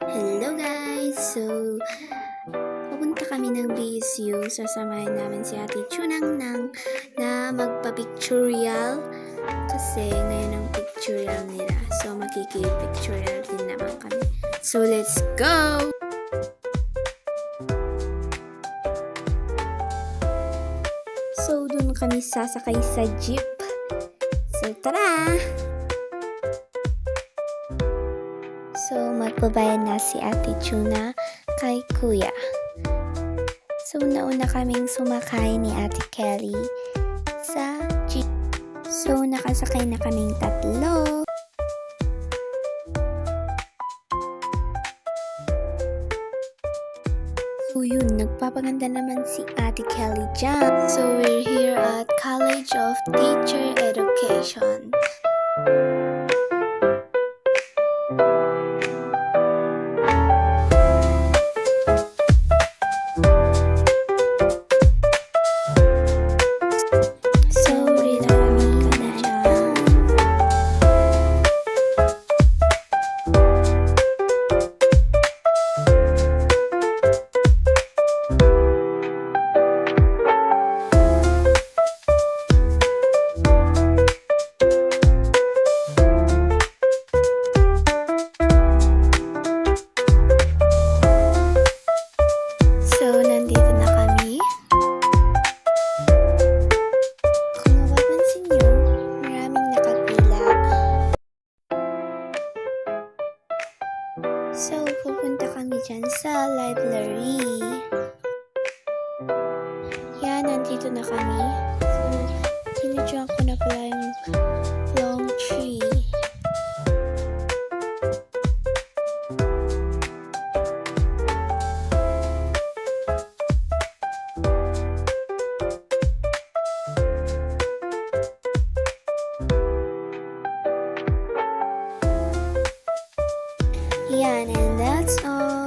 Hello guys! So, pupunta kami ng BSU. Sasamahin namin si Ate Chunang na magpa-pictorial kasi ngayon ang pictorial nila. So, makikipictorial din naman kami. So, let's go! So, dun kami sasakay sa jeep. So, tara! So, magbabayad na si Ate Chuna kay Kuya. So, nauna kaming sumakay ni Ate Kelly sa jeep. So, nakasakay na kaming tatlo. So, yun, nagpapaganda naman si Ate Kelly dyan. So, we're here at College of Teacher Education. So, pupunta kami dyan sa library. Yan, nandito na kami. So, sinadyan ko na pala yung long tree. Yan, and that's all.